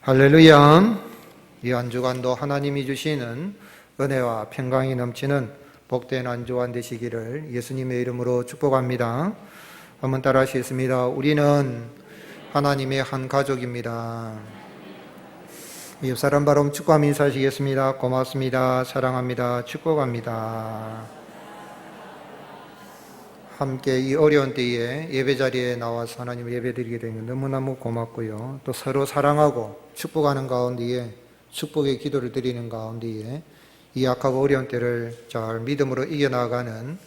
할렐루야. 이 한 주간도 하나님이 주시는 은혜와 평강이 넘치는 복된 한 주간 되시기를 예수님의 이름으로 축복합니다. 한번 따라 하시겠습니다. 우리는 하나님의 한 가족입니다. 옆사람 바로 축복하며 인사하시겠습니다. 고맙습니다. 사랑합니다. 축복합니다. 함께 이 어려운 때에 예배 자리에 나와서 하나님을 예배드리게 되는 너무너무 고맙고요. 또 서로 사랑하고 축복하는 가운데에 축복의 기도를 드리는 가운데에 이 약하고 어려운 때를 잘 믿음으로 이겨나가는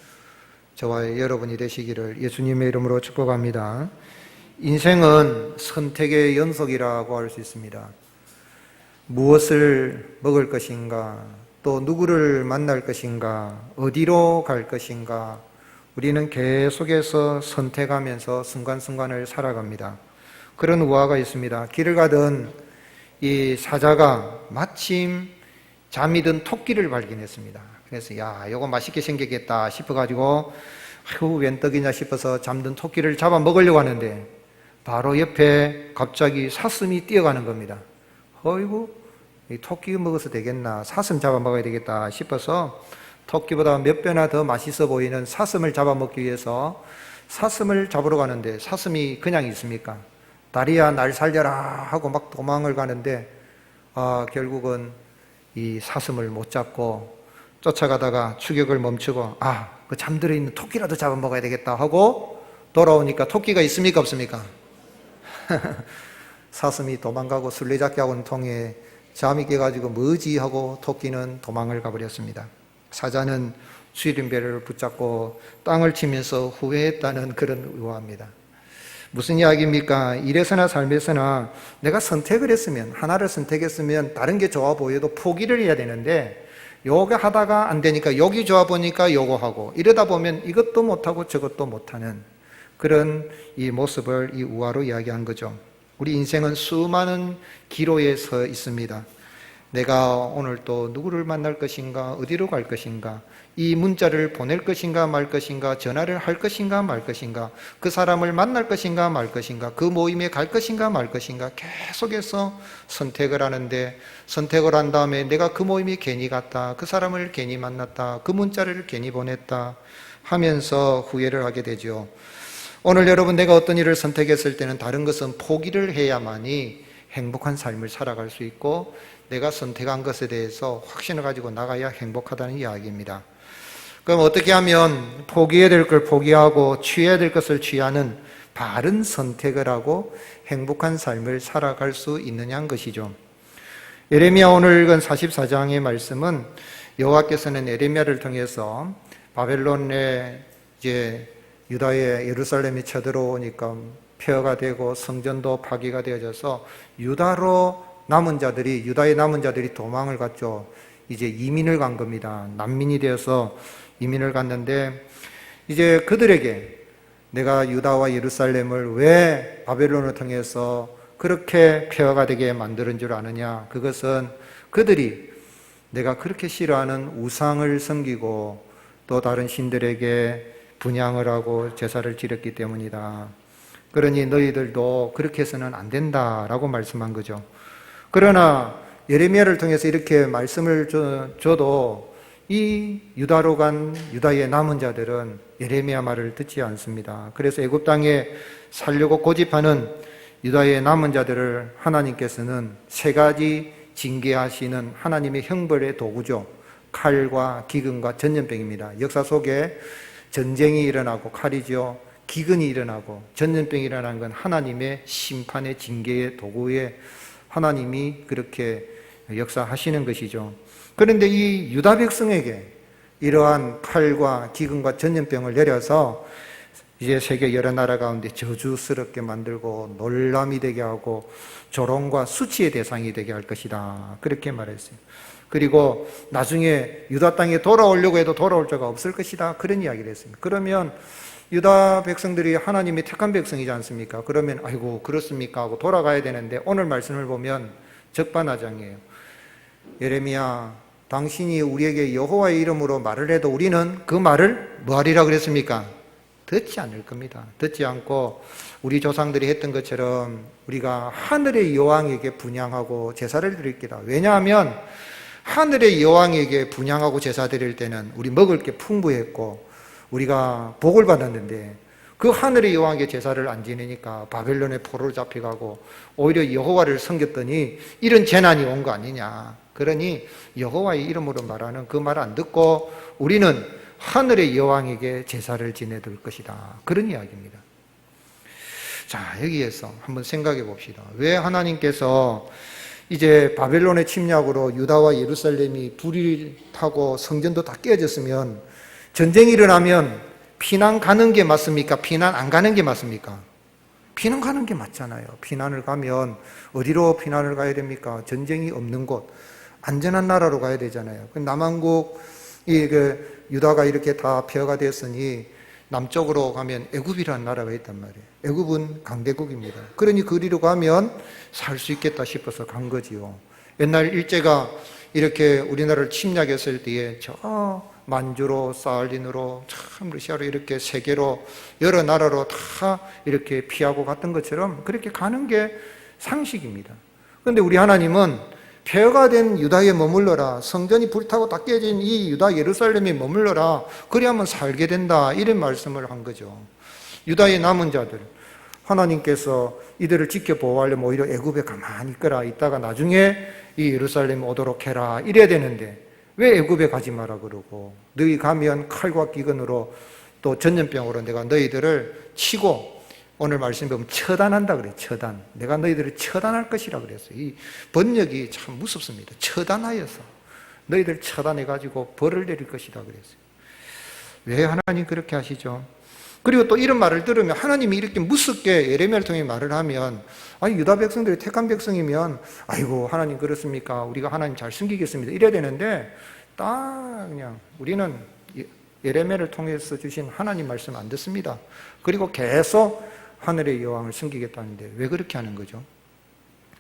저와 여러분이 되시기를 예수님의 이름으로 축복합니다. 인생은 선택의 연속이라고 할 수 있습니다. 무엇을 먹을 것인가, 또 누구를 만날 것인가, 어디로 갈 것인가, 우리는 계속해서 선택하면서 순간순간을 살아갑니다. 그런 우화가 있습니다. 길을 가던 이 사자가 마침 잠이 든 토끼를 발견했습니다. 그래서 야, 이거 맛있게 생겼겠다 싶어가지고 아이고 웬 떡이냐 싶어서 잠든 토끼를 잡아 먹으려고 하는데 바로 옆에 갑자기 사슴이 뛰어가는 겁니다. 어이구, 이 토끼 먹어서 되겠나, 사슴 잡아 먹어야 되겠다 싶어서 토끼보다 몇 배나 더 맛있어 보이는 사슴을 잡아먹기 위해서 사슴을 잡으러 가는데 사슴이 그냥 있습니까? 다리야 날 살려라 하고 막 도망을 가는데 결국은 이 사슴을 못 잡고 쫓아가다가 추격을 멈추고 그 잠들어 있는 토끼라도 잡아먹어야 되겠다 하고 돌아오니까 토끼가 있습니까 없습니까? 사슴이 도망가고 술래잡기 학원 통해 잠이 깨가지고 뭐지 하고 토끼는 도망을 가버렸습니다. 사자는 수리배를 붙잡고 땅을 치면서 후회했다는 그런 의화입니다. 무슨 이야기입니까? 일에서나 삶에서나 내가 선택을 했으면, 하나를 선택했으면 다른 게 좋아 보여도 포기를 해야 되는데 요거 하다가 안 되니까 여기 좋아 보니까 요거 하고 이러다 보면 이것도 못하고 저것도 못하는 그런 이 모습을 이 우화로 이야기한 거죠. 우리 인생은 수많은 기로에 서 있습니다. 내가 오늘 또 누구를 만날 것인가, 어디로 갈 것인가, 이 문자를 보낼 것인가 말 것인가, 전화를 할 것인가 말 것인가, 그 사람을 만날 것인가 말 것인가, 그 모임에 갈 것인가 말 것인가 계속해서 선택을 하는데 선택을 한 다음에 내가 그 모임에 괜히 갔다, 그 사람을 괜히 만났다, 그 문자를 괜히 보냈다 하면서 후회를 하게 되죠. 오늘 여러분, 내가 어떤 일을 선택했을 때는 다른 것은 포기를 해야만이 행복한 삶을 살아갈 수 있고 내가 선택한 것에 대해서 확신을 가지고 나가야 행복하다는 이야기입니다. 그럼 어떻게 하면 포기해야 될 걸 포기하고 취해야 될 것을 취하는 바른 선택을 하고 행복한 삶을 살아갈 수 있느냐는 것이죠. 예레미야 오늘 읽은 44장의 말씀은 여호와께서는 예레미야를 통해서 바벨론에 이제 유다의 예루살렘이 쳐들어오니까 폐허가 되고 성전도 파괴가 되어져서 유다의 남은 자들이 도망을 갔죠. 이제 이민을 간 겁니다. 난민이 되어서 이민을 갔는데 이제 그들에게 내가 유다와 예루살렘을 왜 바벨론을 통해서 그렇게 폐허가 되게 만드는 줄 아느냐? 그것은 그들이 내가 그렇게 싫어하는 우상을 섬기고 또 다른 신들에게 분향을 하고 제사를 지렸기 때문이다. 그러니 너희들도 그렇게 해서는 안 된다라고 말씀한 거죠. 그러나 예레미야를 통해서 이렇게 말씀을 줘도 이 유다로 간 유다의 남은 자들은 예레미야 말을 듣지 않습니다. 그래서 애굽 땅에 살려고 고집하는 유다의 남은 자들을 하나님께서는 세 가지 징계하시는 하나님의 형벌의 도구죠. 칼과 기근과 전염병입니다. 역사 속에 전쟁이 일어나고 칼이죠. 기근이 일어나고 전염병이 일어나는 건 하나님의 심판의 징계의 도구에 하나님이 그렇게 역사하시는 것이죠. 그런데 이 유다 백성에게 이러한 칼과 기근과 전염병을 내려서 이제 세계 여러 나라 가운데 저주스럽게 만들고 놀람이 되게 하고 조롱과 수치의 대상이 되게 할 것이다. 그렇게 말했어요. 그리고 나중에 유다 땅에 돌아오려고 해도 돌아올 자가 없을 것이다. 그런 이야기를 했습니다. 그러면 유다 백성들이 하나님의 택한 백성이지 않습니까? 그러면 아이고 그렇습니까? 하고 돌아가야 되는데 오늘 말씀을 보면 적반하장이에요. 예레미야, 당신이 우리에게 여호와의 이름으로 말을 해도 우리는 그 말을 뭐하리라 그랬습니까? 듣지 않을 겁니다. 듣지 않고 우리 조상들이 했던 것처럼 우리가 하늘의 여왕에게 분향하고 제사를 드릴 게다. 왜냐하면 하늘의 여왕에게 분향하고 제사 드릴 때는 우리 먹을 게 풍부했고 우리가 복을 받았는데 그 하늘의 여왕에게 제사를 안 지내니까 바벨론의 포로로 잡혀가고 오히려 여호와를 섬겼더니 이런 재난이 온 거 아니냐. 그러니 여호와의 이름으로 말하는 그 말 안 듣고 우리는 하늘의 여왕에게 제사를 지내둘 것이다. 그런 이야기입니다. 자, 여기에서 한번 생각해 봅시다. 왜 하나님께서 이제 바벨론의 침략으로 유다와 예루살렘이 불이 타고 성전도 다 깨졌으면 전쟁이 일어나면 피난 가는 게 맞습니까? 피난 안 가는 게 맞습니까? 피난 가는 게 맞잖아요. 피난을 가면 어디로 피난을 가야 됩니까? 전쟁이 없는 곳, 안전한 나라로 가야 되잖아요. 남한국 유다가 이렇게 다 폐허가 됐으니 남쪽으로 가면 애굽이라는 나라가 있단 말이에요. 애굽은 강대국입니다. 그러니 그리로 가면 살 수 있겠다 싶어서 간 거지요. 옛날 일제가 이렇게 우리나라를 침략했을 때에 저 만주로, 사할린으로, 참 러시아로 이렇게 세계로 여러 나라로 다 이렇게 피하고 갔던 것처럼 그렇게 가는 게 상식입니다. 그런데 우리 하나님은 폐허가 된 유다에 머물러라. 성전이 불타고 다 깨진 이 유다 예루살렘에 머물러라. 그래야만 살게 된다. 이런 말씀을 한 거죠. 유다의 남은 자들, 하나님께서 이들을 지켜보호하려면 오히려 애굽에 가만히 있거라. 있다가 나중에 이 예루살렘 오도록 해라. 이래야 되는데 왜 애굽에 가지 마라 그러고 너희 가면 칼과 기근으로 또 전염병으로 내가 너희들을 치고 오늘 말씀 보면 처단한다 그래요. 처단. 내가 너희들을 처단할 것이라 그랬어요. 이 번역이 참 무섭습니다. 처단하여서 너희들 처단해가지고 벌을 내릴 것이다 그랬어요. 왜 하나님 그렇게 하시죠? 그리고 또 이런 말을 들으면 하나님이 이렇게 무섭게 예레미야를 통해 말을 하면 유다 백성들이 택한 백성이면 아이고 하나님 그렇습니까? 우리가 하나님 잘 숨기겠습니다. 이래야 되는데 딱 그냥 우리는 예레미야를 통해서 주신 하나님 말씀 안 듣습니다. 그리고 계속 하늘의 여왕을 숨기겠다는데 왜 그렇게 하는 거죠?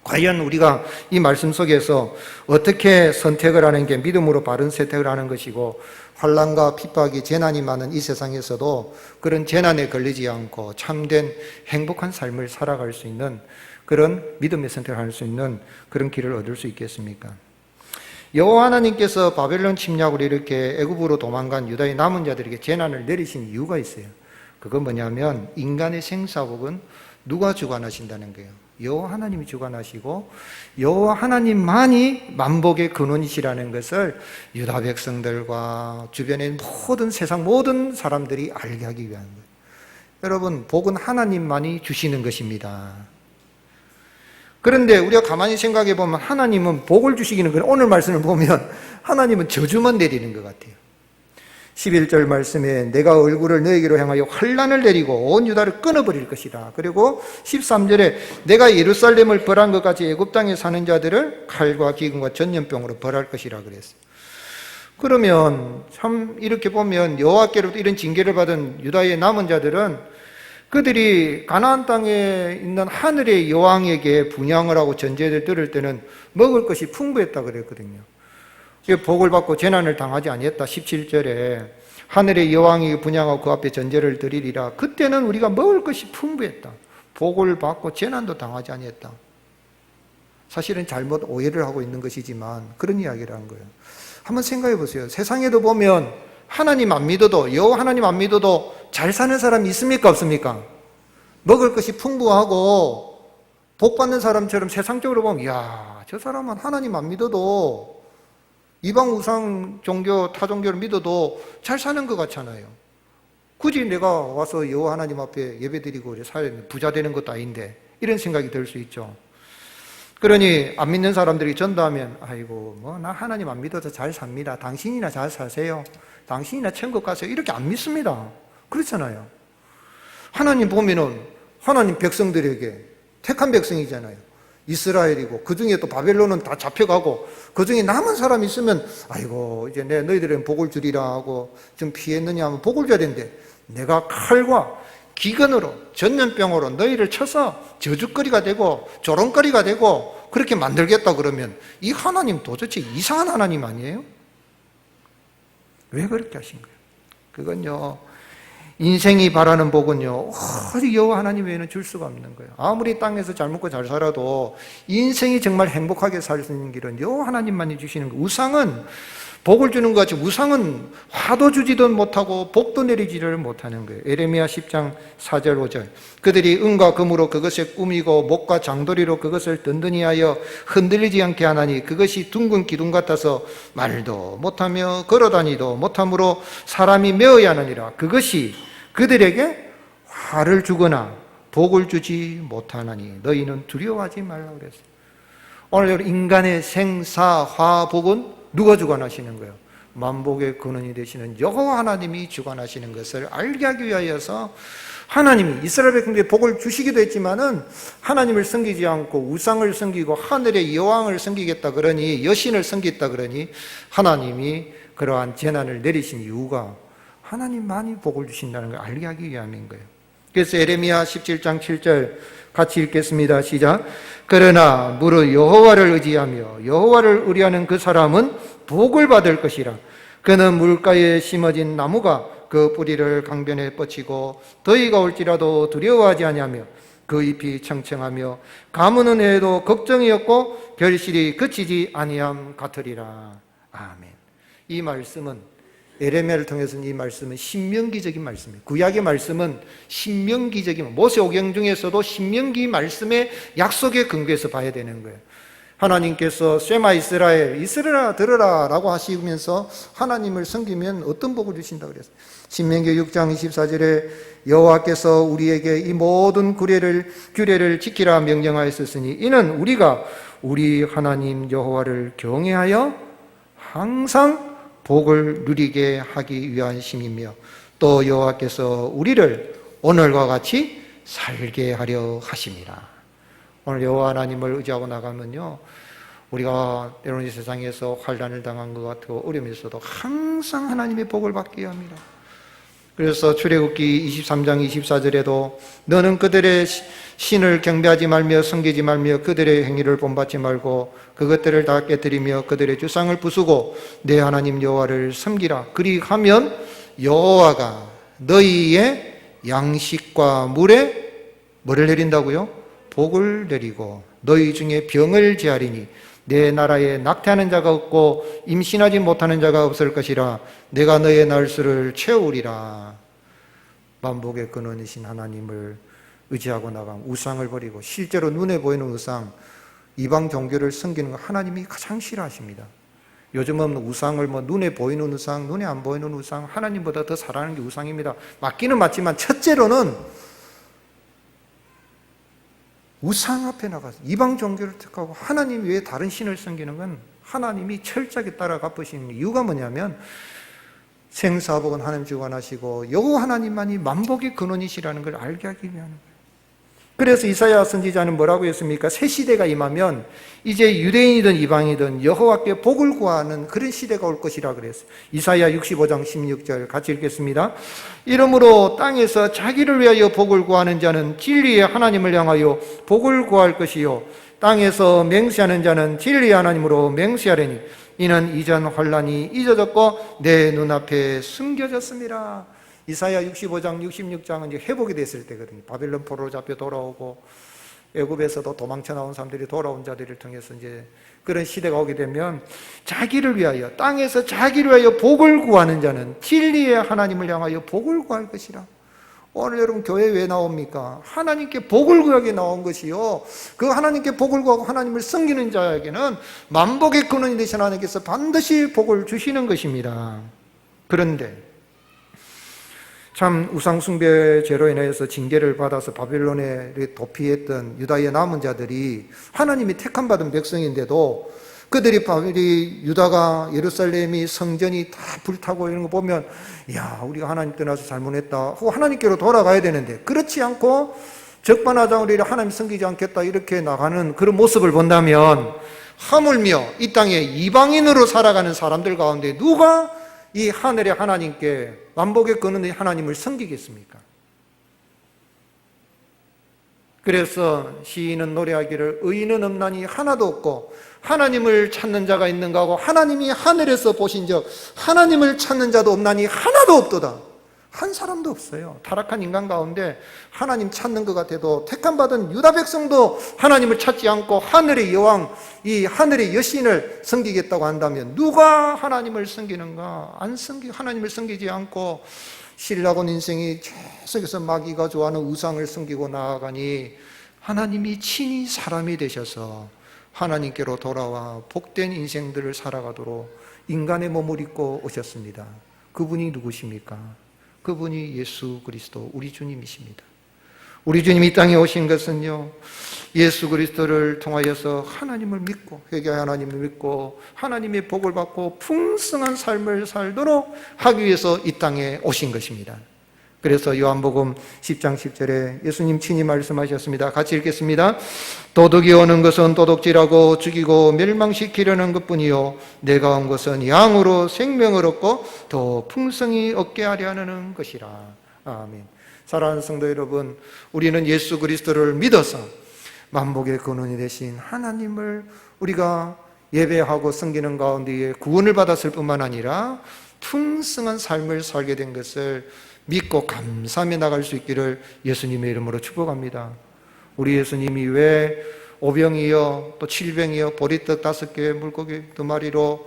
과연 우리가 이 말씀 속에서 어떻게 선택을 하는 게 믿음으로 바른 선택을 하는 것이고 환난과 핍박이 재난이 많은 이 세상에서도 그런 재난에 걸리지 않고 참된 행복한 삶을 살아갈 수 있는 그런 믿음의 선택을 할 수 있는 그런 길을 얻을 수 있겠습니까? 여호와 하나님께서 바벨론 침략으로 이렇게 애굽으로 도망간 유다의 남은 자들에게 재난을 내리신 이유가 있어요. 그건 뭐냐면 인간의 생사복은 누가 주관하신다는 거예요. 여호와 하나님이 주관하시고 여호와 하나님만이 만복의 근원이시라는 것을 유다 백성들과 주변의 모든 세상 모든 사람들이 알게 하기 위한 거예요. 여러분, 복은 하나님만이 주시는 것입니다. 그런데 우리가 가만히 생각해 보면 하나님은 복을 주시기는 거예요. 오늘 말씀을 보면 하나님은 저주만 내리는 것 같아요. 11절 말씀에 내가 얼굴을 너에게로 향하여 환난을 내리고 온 유다를 끊어버릴 것이다. 그리고 13절에 내가 예루살렘을 벌한 것 같이 애굽 땅에 사는 자들을 칼과 기근과 전염병으로 벌할 것이라 그랬어요. 그러면 참 이렇게 보면 여호와께로부터 이런 징계를 받은 유다의 남은 자들은 그들이 가나안 땅에 있는 하늘의 여왕에게 분향을 하고 전제를 들을 때는 먹을 것이 풍부했다 그랬거든요. 복을 받고 재난을 당하지 아니했다. 17절에 하늘의 여왕이 분향하고 그 앞에 전제를 드리리라. 그때는 우리가 먹을 것이 풍부했다. 복을 받고 재난도 당하지 아니했다. 사실은 잘못 오해를 하고 있는 것이지만 그런 이야기를 한 거예요. 한번 생각해 보세요. 세상에도 보면 하나님 안 믿어도 여호와 하나님 안 믿어도 잘 사는 사람이 있습니까 없습니까? 먹을 것이 풍부하고 복 받는 사람처럼 세상적으로 보면 이야 저 사람은 하나님 안 믿어도 이방 우상 종교, 타 종교를 믿어도 잘 사는 것 같잖아요. 굳이 내가 와서 여호와 하나님 앞에 예배드리고 부자 되는 것도 아닌데 이런 생각이 들 수 있죠. 그러니 안 믿는 사람들이 전도하면 아이고 나 하나님 안 믿어도 잘 삽니다. 당신이나 잘 사세요. 당신이나 천국 가세요. 이렇게 안 믿습니다. 그렇잖아요. 하나님 보면은 하나님 백성들에게 택한 백성이잖아요. 이스라엘이고 그 중에 또 바벨론은 다 잡혀가고 그 중에 남은 사람이 있으면 아이고 이제 내 너희들은 복을 주리라 하고 좀 피했느냐 하면 복을 줘야 되는데 내가 칼과 기근으로 전염병으로 너희를 쳐서 저주거리가 되고 조롱거리가 되고 그렇게 만들겠다 그러면 이 하나님 도대체 이상한 하나님 아니에요? 왜 그렇게 하신 거예요? 그건요 인생이 바라는 복은요, 어디 여호와 하나님 외에는 줄 수가 없는 거예요. 아무리 땅에서 잘 먹고 잘 살아도 인생이 정말 행복하게 살 수 있는 길은 여호와 하나님만이 주시는 거예요. 우상은 복을 주는 것 같이 우상은 화도 주지도 못하고 복도 내리지를 못하는 거예요. 에레미야 10장 4절 5절 그들이 은과 금으로 그것을 꾸미고 목과 장도리로 그것을 든든히 하여 흔들리지 않게 하나니 그것이 둥근 기둥 같아서 말도 못하며 걸어다니도 못하므로 사람이 메어야 하느니라. 그것이 그들에게 화를 주거나 복을 주지 못하나니 너희는 두려워하지 말라고 그랬어요. 오늘 인간의 생사 화 복은 누가 주관하시는 거예요? 만복의 근원이 되시는 여호와 하나님이 주관하시는 것을 알게 하기 위하여서 하나님이 이스라엘 백성들에게 복을 주시기도 했지만은 하나님을 섬기지 않고 우상을 섬기고 하늘의 여왕을 섬기겠다 그러니 여신을 섬기겠다 그러니 하나님이 그러한 재난을 내리신 이유가 하나님만이 복을 주신다는 걸 알게 하기 위함인 거예요. 그래서 에레미야 17장 7절 같이 읽겠습니다. 시작. 그러나 무릇 여호와를 의지하며 여호와를 의뢰하는 그 사람은 복을 받을 것이라. 그는 물가에 심어진 나무가 그 뿌리를 강변에 뻗치고 더위가 올지라도 두려워하지 아니하며 그 잎이 청청하며 가무는 해에도 걱정이 없고 결실이 그치지 아니함 같으리라. 아멘. 이 말씀은 에레미야를 통해서는 이 말씀은 신명기적인 말씀이에요. 구약의 말씀은 신명기적인 모세오경 중에서도 신명기 말씀의 약속에 근거해서 봐야 되는 거예요. 하나님께서 쉐마 이스라엘, 이스라엘아 들으라 라고 하시면서 하나님을 섬기면 어떤 복을 주신다고 그랬어요. 신명기 6장 24절에 여호와께서 우리에게 이 모든 규례를 지키라 명령하였으니 이는 우리가 우리 하나님 여호와를 경외하여 항상 복을 누리게 하기 위한 심이며 또 여호와께서 우리를 오늘과 같이 살게 하려 하심이라. 오늘 여호와 하나님을 의지하고 나가면요, 우리가 때로는 이 세상에서 환난을 당한 것 같고 어려움이 있어도 항상 하나님의 복을 받게 합니다. 그래서 출애굽기 23장 24절에도 너는 그들의 신을 경배하지 말며 섬기지 말며 그들의 행위를 본받지 말고 그것들을 다 깨뜨리며 그들의 주상을 부수고 내 하나님 여호와를 섬기라. 그리하면 여호와가 너희의 양식과 물에 뭐를 내린다고요? 복을 내리고 너희 중에 병을 제하리니 내 나라에 낙태하는 자가 없고 임신하지 못하는 자가 없을 것이라. 내가 너의 날수를 채우리라. 만복의 근원이신 하나님을 의지하고 나가면 우상을 버리고, 실제로 눈에 보이는 우상, 이방 종교를 섬기는 거 하나님이 가장 싫어하십니다. 요즘은 우상을 눈에 보이는 우상, 눈에 안 보이는 우상, 하나님보다 더 사랑하는 게 우상입니다. 맞기는 맞지만 첫째로는 우상 앞에 나가서 이방 종교를 택하고 하나님 외에 다른 신을 섬기는 건 하나님이 철저하게 따라 갚으시는 이유가 뭐냐면 생사복은 하나님 주관하시고 여호와 하나님만이 만복의 근원이시라는 걸 알게 하기 위한 거예요. 그래서 이사야 선지자는 뭐라고 했습니까? 새 시대가 임하면 이제 유대인이든 이방이든 여호와께 복을 구하는 그런 시대가 올 것이라 그랬어요. 이사야 65장 16절 같이 읽겠습니다. 이러므로 땅에서 자기를 위하여 복을 구하는 자는 진리의 하나님을 향하여 복을 구할 것이요 땅에서 맹세하는 자는 진리의 하나님으로 맹세하려니 이는 이전 환난이 잊어졌고 내 눈앞에 숨겨졌습니다. 이사야 65장 66장은 이제 회복이 됐을 때거든요. 바벨론 포로로 잡혀 돌아오고 애굽에서도 도망쳐 나온 사람들이 돌아온 자들을 통해서 이제 그런 시대가 오게 되면 자기를 위하여, 땅에서 자기를 위하여 복을 구하는 자는 진리의 하나님을 향하여 복을 구할 것이라. 오늘 여러분 교회 왜 나옵니까? 하나님께 복을 구하게 나온 것이요, 그 하나님께 복을 구하고 하나님을 섬기는 자에게는 만복의 근원이 되신 하나님께서 반드시 복을 주시는 것입니다. 그런데 참 우상숭배 죄로 인해서 징계를 받아서 바벨론에 도피했던 유다의 남은 자들이 하나님이 택함받은 백성인데도 그들이 유다가 예루살렘이 성전이 다 불타고 이런 거 보면 야, 우리가 하나님 떠나서 잘못했다 하고 하나님께로 돌아가야 되는데 그렇지 않고 적반하장으로 하나님 섬기지 않겠다 이렇게 나가는 그런 모습을 본다면 하물며 이 땅에 이방인으로 살아가는 사람들 가운데 누가 이 하늘의 하나님께 만복의 근원의 하나님을 섬기겠습니까? 그래서 시인은 노래하기를 의인은 없나니 하나도 없고 하나님을 찾는 자가 있는가 하고 하나님이 하늘에서 보신 적 하나님을 찾는 자도 없나니 하나도 없도다. 한 사람도 없어요. 타락한 인간 가운데 하나님 찾는 것 같아도 택함받은 유다 백성도 하나님을 찾지 않고 하늘의 여왕, 이 하늘의 여신을 섬기겠다고 한다면 누가 하나님을 섬기는가? 하나님을 섬기지 않고 신라곤 인생이 계속해서 마귀가 좋아하는 우상을 섬기고 나아가니 하나님이 친히 사람이 되셔서 하나님께로 돌아와 복된 인생들을 살아가도록 인간의 몸을 입고 오셨습니다. 그분이 누구십니까? 그분이 예수 그리스도 우리 주님이십니다. 우리 주님이 이 땅에 오신 것은요, 예수 그리스도를 통하여서 하나님을 믿고, 회개하여 하나님을 믿고 하나님의 복을 받고 풍성한 삶을 살도록 하기 위해서 이 땅에 오신 것입니다. 그래서 요한복음 10장 10절에 예수님 친히 말씀하셨습니다. 같이 읽겠습니다. 도둑이 오는 것은 도둑질하고 죽이고 멸망시키려는 것뿐이요 내가 온 것은 양으로 생명을 얻고 더 풍성히 얻게 하려 하는 것이라. 아멘. 사랑하는 성도 여러분, 우리는 예수 그리스도를 믿어서 만복의 근원이 되신 하나님을 우리가 예배하고 섬기는 가운데에 구원을 받았을 뿐만 아니라 풍성한 삶을 살게 된 것을 믿고 감사하며 나갈 수 있기를 예수님의 이름으로 축복합니다. 우리 예수님이 왜 오병이어 또 칠병이어 보리떡 5개 물고기 2마리로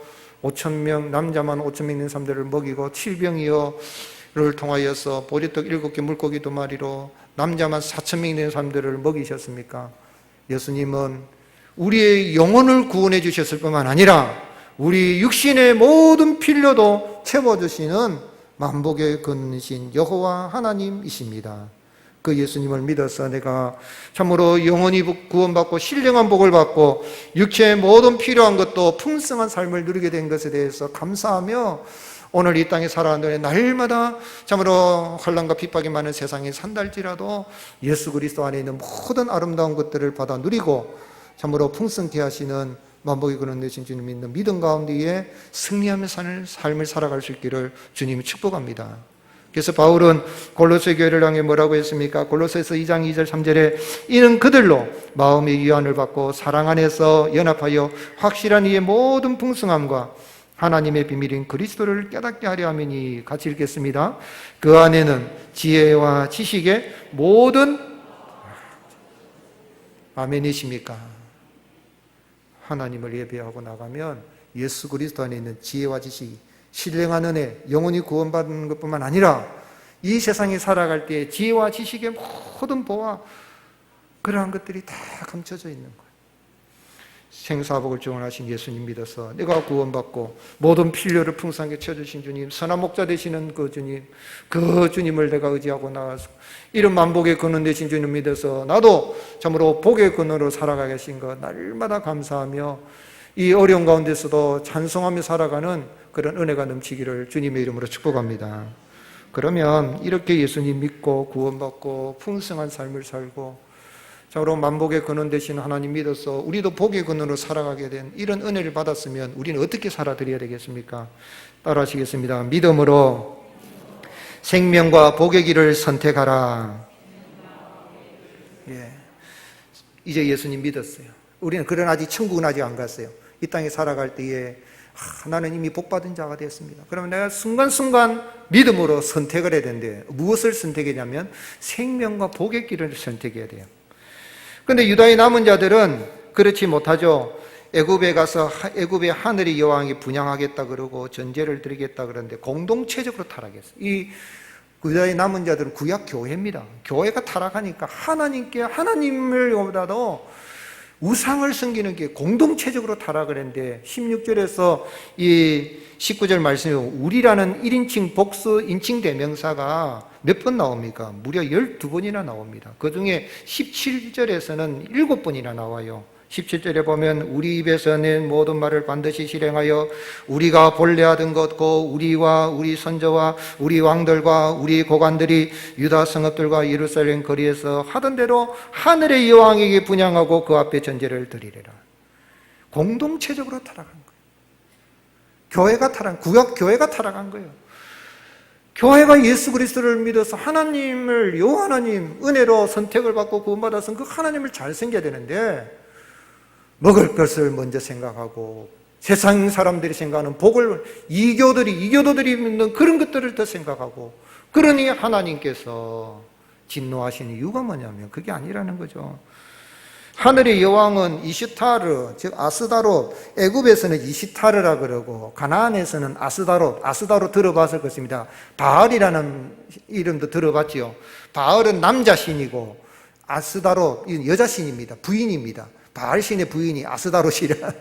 5,000명, 남자만 5,000명 있는 사람들을 먹이고 칠병이어를 통하여서 보리떡 7개 물고기 2마리로 남자만 4,000명 있는 사람들을 먹이셨습니까? 예수님은 우리의 영혼을 구원해 주셨을 뿐만 아니라 우리 육신의 모든 필요도 채워주시는 만복의 근신 여호와 하나님이십니다. 그 예수님을 믿어서 내가 참으로 영원히 구원받고 신령한 복을 받고 육체의 모든 필요한 것도 풍성한 삶을 누리게 된 것에 대해서 감사하며 오늘 이 땅에 살아가는 날마다 참으로 환난과 핍박이 많은 세상에 산달지라도 예수 그리스도 안에 있는 모든 아름다운 것들을 받아 누리고 참으로 풍성케 하시는 만복의 근원 되신 주님 믿는 믿음 가운데에 승리하며 사는 삶을 살아갈 수 있기를 주님이 축복합니다. 그래서 바울은 골로새 교회를 향해 뭐라고 했습니까? 골로새서 2장 2절 3절에 이는 그들로 마음의 유한을 받고 사랑 안에서 연합하여 확실한 이의 모든 풍성함과 하나님의 비밀인 그리스도를 깨닫게 하려 함이니. 같이 읽겠습니다. 그 안에는 지혜와 지식의 모든 아멘이십니까? 하나님을 예배하고 나가면 예수 그리스도 안에 있는 지혜와 지식이 신령한 은혜, 영원히 구원받는 것뿐만 아니라 이 세상에 살아갈 때 지혜와 지식의 모든 보화, 그러한 것들이 다 감춰져 있는 거예요. 생사복을 증언하신 예수님 믿어서 내가 구원받고 모든 필요를 풍성하게 채워주신 주님, 선한 목자 되시는 그 주님, 그 주님을 내가 의지하고 나가서 이런 만복의 근원 되신 주님 믿어서 나도 참으로 복의 근원으로 살아가게 하신 것 날마다 감사하며 이 어려운 가운데서도 찬송하며 살아가는 그런 은혜가 넘치기를 주님의 이름으로 축복합니다. 그러면 이렇게 예수님 믿고 구원받고 풍성한 삶을 살고 참으로 만복의 근원 되신 하나님 믿어서 우리도 복의 근원으로 살아가게 된 이런 은혜를 받았으면 우리는 어떻게 살아드려야 되겠습니까? 따라 하시겠습니다. 믿음으로 생명과 복의 길을 선택하라. 예. 이제 예수님 믿었어요. 우리는 그러나 아직 천국은 아직 안 갔어요. 이 땅에 살아갈 때에 나는 이미 복받은 자가 되었습니다. 그러면 내가 순간순간 믿음으로 선택을 해야 되는데 무엇을 선택하냐면 생명과 복의 길을 선택해야 돼요. 그런데 유다의 남은 자들은 그렇지 못하죠. 애굽에 가서 애굽의 하늘의 여왕이 분양하겠다 그러고 전제를 드리겠다 그러는데 공동체적으로 타락했어요. 이 유다의 남은 자들은 구약 교회입니다. 교회가 타락하니까 하나님을 보다도 우상을 섬기는 게 공동체적으로 타락을 했는데 16절에서 이 19절 말씀에 우리라는 1인칭 복수 인칭 대명사가 몇 번 나옵니까? 무려 12번이나 나옵니다. 그 중에 17절에서는 7번이나 나와요. 17절에 보면 우리 입에서 낸 모든 말을 반드시 실행하여 우리가 본래 하던 것고 우리와 우리 선조와 우리 왕들과 우리 고관들이 유다 성읍들과 예루살렘 거리에서 하던 대로 하늘의 여왕에게 분향하고 그 앞에 전제를 드리리라. 공동체적으로 타락한 거예요. 구약 교회가 타락한 거예요. 교회가 예수 그리스도를 믿어서 하나님을 여호와 하나님 은혜로 선택을 받고 구원받아서 그 하나님을 잘 섬겨야 되는데 먹을 것을 먼저 생각하고 세상 사람들이 생각하는 복을 이교도들이 믿는 그런 것들을 더 생각하고 그러니 하나님께서 진노하시는 이유가 뭐냐면 그게 아니라는 거죠. 하늘의 여왕은 이슈타르, 즉 아스다롯, 애굽에서는 이시타르라 그러고 가나안에서는 아스다롯 들어봤을 것입니다. 바알이라는 이름도 들어봤지요. 바알은 남자 신이고 아스다롯 여자 신입니다. 부인입니다. 바알 신의 부인이 아스다롯이라.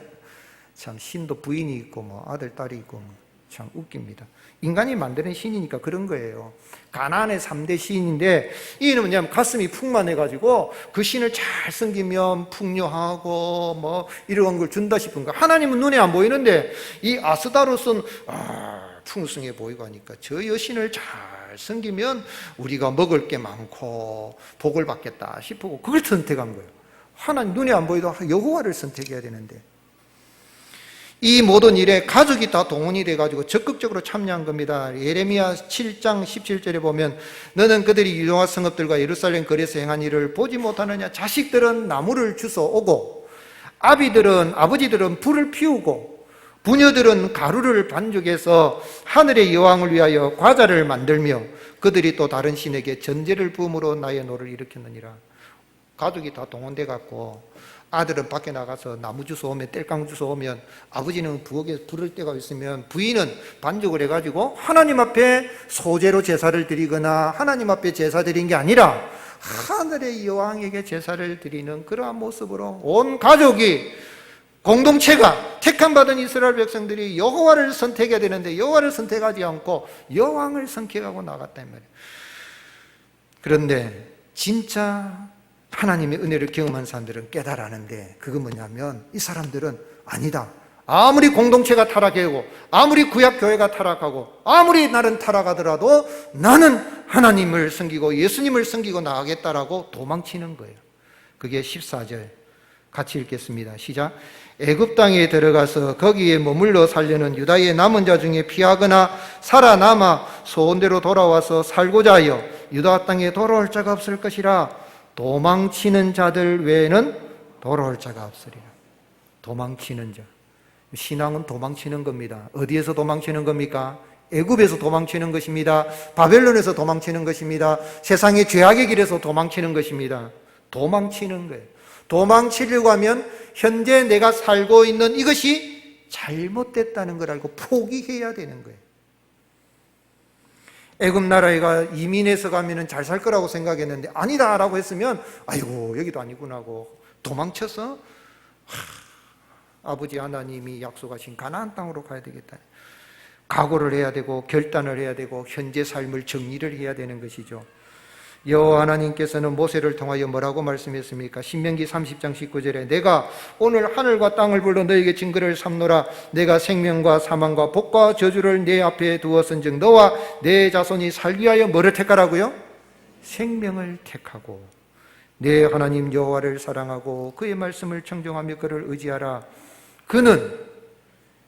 참 신도 부인이 있고 뭐 아들 딸이 있고 참 웃깁니다. 인간이 만드는 신이니까 그런 거예요. 가나안의 3대 신인데 이는 뭐냐면 가슴이 풍만해가지고 그 신을 잘 섬기면 풍요하고 뭐 이런 걸 준다 싶은 거. 하나님은 눈에 안 보이는데 이 아스다롯은 풍성해 보이고 하니까 저 여신을 잘 섬기면 우리가 먹을 게 많고 복을 받겠다 싶고 그걸 선택한 거예요. 하나님 눈에 안 보이도 여호와를 선택해야 되는데 이 모든 일에 가족이 다 동원이 돼가지고 적극적으로 참여한 겁니다. 예레미야 7장 17절에 보면 너는 그들이 유동화 성읍들과 예루살렘 거리에서 행한 일을 보지 못하느냐. 자식들은 나무를 주워 오고 아버지들은 불을 피우고 부녀들은 가루를 반죽해서 하늘의 여왕을 위하여 과자를 만들며 그들이 또 다른 신에게 전제를 부음으로 나의 노를 일으켰느니라. 가족이 다 동원돼 갖고 아들은 밖에 나가서 나무 주워 오면 땔감 주워 오면 아버지는 부엌에 불을 때가 있으면 부인은 반죽을 해가지고 하나님 앞에 소제로 제사를 드리거나 하나님 앞에 제사 드린 게 아니라 하늘의 여왕에게 제사를 드리는 그러한 모습으로 온 가족이 공동체가 택함받은 이스라엘 백성들이 여호와를 선택해야 되는데 여호와를 선택하지 않고 여왕을 선택하고 나갔단 말이에요. 그런데 진짜 하나님의 은혜를 경험한 사람들은 깨달았는데 그건 뭐냐면 이 사람들은 아니다. 아무리 공동체가 타락하고 아무리 구약교회가 타락하고 아무리 나는 타락하더라도 나는 하나님을 섬기고 예수님을 섬기고 나가겠다라고 도망치는 거예요. 그게 14절 같이 읽겠습니다. 시작. 애굽 땅에 들어가서 거기에 머물러 살려는 유다의 남은 자 중에 피하거나 살아남아 소원대로 돌아와서 살고자 하여 유다 땅에 돌아올 자가 없을 것이라. 도망치는 자들 외에는 돌아올 자가 없으리라. 도망치는 자. 신앙은 도망치는 겁니다. 어디에서 도망치는 겁니까? 애굽에서 도망치는 것입니다. 바벨론에서 도망치는 것입니다. 세상의 죄악의 길에서 도망치는 것입니다. 도망치는 거예요. 도망치려고 하면 현재 내가 살고 있는 이것이 잘못됐다는 걸 알고 포기해야 되는 거예요. 애굽 나라에가 이민해서 가면 잘 살 거라고 생각했는데 아니다라고 했으면 아이고 여기도 아니구나 하고 도망쳐서 아버지 하나님이 약속하신 가나안 땅으로 가야 되겠다. 각오를 해야 되고 결단을 해야 되고 현재 삶을 정리를 해야 되는 것이죠. 여호와 하나님께서는 모세를 통하여 뭐라고 말씀했습니까? 신명기 30장 19절에 내가 오늘 하늘과 땅을 불러 너에게 증거를 삼노라. 내가 생명과 사망과 복과 저주를 내 앞에 두었은즉 너와 내 자손이 살기 위하여 뭐를 택하라고요? 생명을 택하고 내 하나님 여호와를 사랑하고 그의 말씀을 청종하며 그를 의지하라. 그는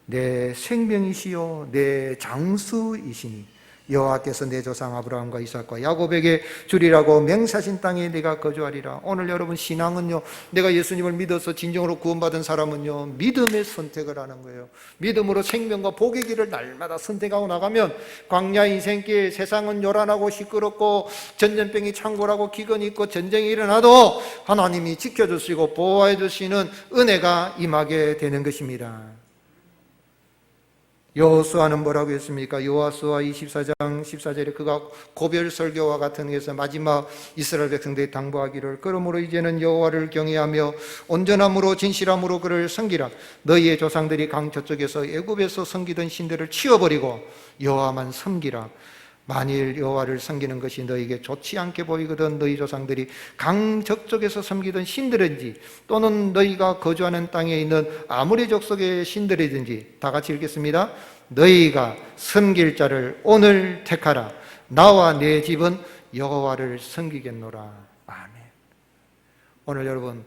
내 생명이시요 내 장수이시니 여호와께서 내 조상 아브라함과 이삭과 야곱에게 주리라고 맹세하신 땅에 내가 거주하리라. 오늘 여러분 신앙은요, 내가 예수님을 믿어서 진정으로 구원받은 사람은요 믿음의 선택을 하는 거예요. 믿음으로 생명과 복의 길을 날마다 선택하고 나가면 광야 인생길 세상은 요란하고 시끄럽고 전염병이 창궐하고 기근이 있고 전쟁이 일어나도 하나님이 지켜주시고 보호해 주시는 은혜가 임하게 되는 것입니다. 여호수아는 뭐라고 했습니까? 여호수아 24장 14절에 그가 고별 설교와 같은 것에서 마지막 이스라엘 백성들이 당부하기를 그러므로 이제는 여호와를 경외하며 온전함으로 진실함으로 그를 섬기라. 너희의 조상들이 강 저쪽에서 애굽에서 섬기던 신들을 치워버리고 여호와만 섬기라. 만일 여호와를 섬기는 것이 너희에게 좋지 않게 보이거든 너희 조상들이 강 저쪽에서 섬기던 신들인지 또는 너희가 거주하는 땅에 있는 아무리 족속의 신들이든지 다 같이 읽겠습니다. 너희가 섬길 자를 오늘 택하라. 나와 내 집은 여호와를 섬기겠노라. 아멘. 오늘 여러분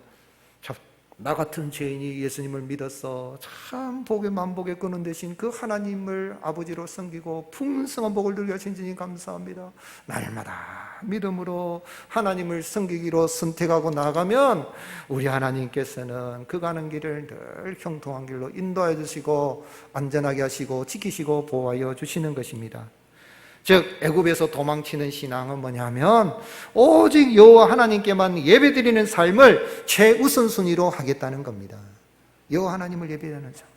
나 같은 죄인이 예수님을 믿어서 참 복의 만복에 끄는 대신 그 하나님을 아버지로 섬기고 풍성한 복을 누리게 하신 주님 감사합니다. 날마다 믿음으로 하나님을 섬기기로 선택하고 나가면 우리 하나님께서는 그 가는 길을 늘 형통한 길로 인도해 주시고 안전하게 하시고 지키시고 보호하여 주시는 것입니다. 즉 애굽에서 도망치는 신앙은 뭐냐면 오직 여호와 하나님께만 예배드리는 삶을 최우선순위로 하겠다는 겁니다. 여호와 하나님을 예배하는 삶.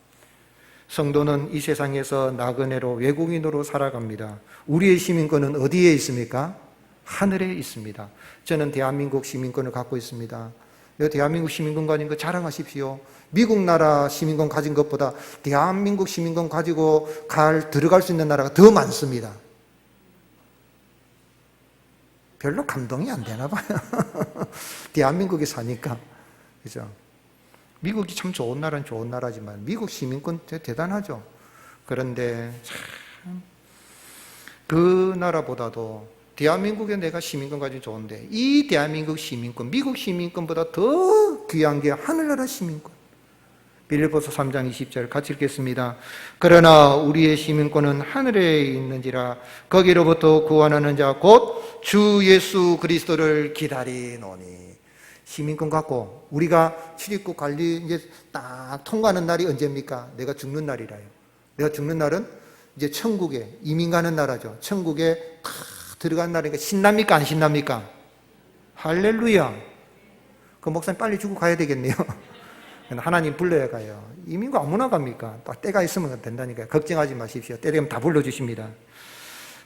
성도는 이 세상에서 나그네로 외국인으로 살아갑니다. 우리의 시민권은 어디에 있습니까? 하늘에 있습니다. 저는 대한민국 시민권을 갖고 있습니다. 대한민국 시민권 가진 거 자랑하십시오. 미국 나라 시민권 가진 것보다 대한민국 시민권 가지고 들어갈 수 있는 나라가 더 많습니다. 별로 감동이 안 되나 봐요. 대한민국에 사니까. 그죠? 미국이 참 좋은 나라는 좋은 나라지만 미국 시민권 대단하죠. 그런데 참 그 나라보다도 대한민국에 내가 시민권 가지고 좋은데 이 대한민국 시민권, 미국 시민권보다 더 귀한 게 하늘나라 시민권. 빌립보서 3장 20절 같이 읽겠습니다. 그러나 우리의 시민권은 하늘에 있는지라 거기로부터 구원하는 자 곧 주 예수 그리스도를 기다리노니. 시민권 갖고 우리가 출입국 관리 이제 딱 통과하는 날이 언제입니까? 내가 죽는 날이라요. 내가 죽는 날은 이제 천국에 이민 가는 나라죠. 천국에 탁 들어간 날이니까 신납니까? 안 신납니까? 할렐루야. 그 목사님 빨리 죽고 가야 되겠네요. 하나님 불러야 가요. 이민국 아무나 갑니까? 딱 때가 있으면 된다니까요. 걱정하지 마십시오. 때 되면 다 불러주십니다.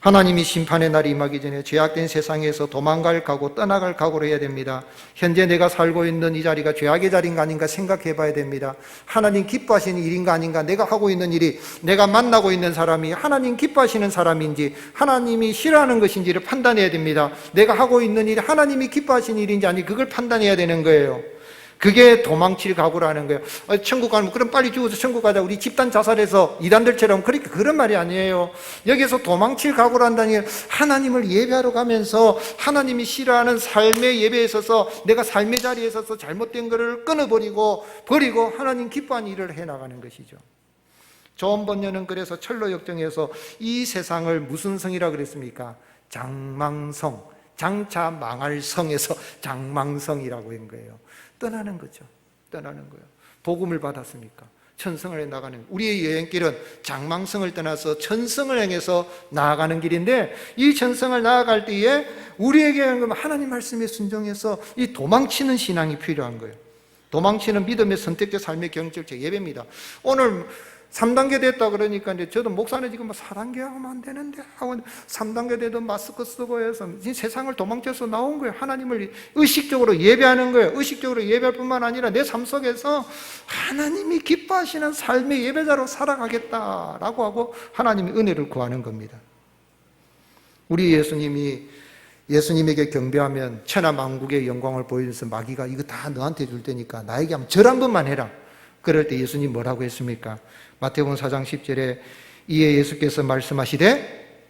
하나님이 심판의 날이 임하기 전에 죄악된 세상에서 도망갈 각오, 떠나갈 각오를 해야 됩니다. 현재 내가 살고 있는 이 자리가 죄악의 자리인가 아닌가 생각해 봐야 됩니다. 하나님 기뻐하시는 일인가 아닌가, 내가 하고 있는 일이, 내가 만나고 있는 사람이 하나님 기뻐하시는 사람인지 하나님이 싫어하는 것인지를 판단해야 됩니다. 내가 하고 있는 일이 하나님이 기뻐하시는 일인지 아닌지 그걸 판단해야 되는 거예요. 그게 도망칠 각오라는 거예요. 천국 가면 그럼 빨리 죽어서 천국 가자. 우리 집단 자살해서 이단들처럼 그런 말이 아니에요. 여기서 도망칠 각오를 한다는 게 하나님을 예배하러 가면서 하나님이 싫어하는 삶의 예배에 있어서 내가 삶의 자리에 있어서 잘못된 것을 끊어버리고 하나님 기뻐하는 일을 해나가는 것이죠. 존 번연은 그래서 철로 역정에서 이 세상을 무슨 성이라고 그랬습니까? 장망성, 장차 망할 성에서 장망성이라고 한 거예요. 떠나는 거죠. 떠나는 거예요. 복음을 받았으니까 천성을 해 나가는, 우리의 여행길은 장망성을 떠나서 천성을 향해서 나아가는 길인데, 이 천성을 나아갈 때에 우리에게 하나님 말씀에 순종해서 이 도망치는 신앙이 필요한 거예요. 도망치는 믿음의 선택적 삶의 경질적 예배입니다. 오늘 3단계 됐다 그러니까 이제 저도 목사는 지금 4단계 하면 안 되는데 하고 3단계 돼도 마스크 쓰고 해서 세상을 도망쳐서 나온 거예요. 하나님을 의식적으로 예배하는 거예요. 의식적으로 예배할 뿐만 아니라 내 삶 속에서 하나님이 기뻐하시는 삶의 예배자로 살아가겠다라고 하고 하나님의 은혜를 구하는 겁니다. 우리 예수님에게 경배하면 천하만국의 영광을 보여줘서 마귀가 이거 다 너한테 줄 테니까 나에게 한번 절 한 번만 해라. 그럴 때 예수님 뭐라고 했습니까? 마태복음 4장 10절에 이에 예수께서 말씀하시되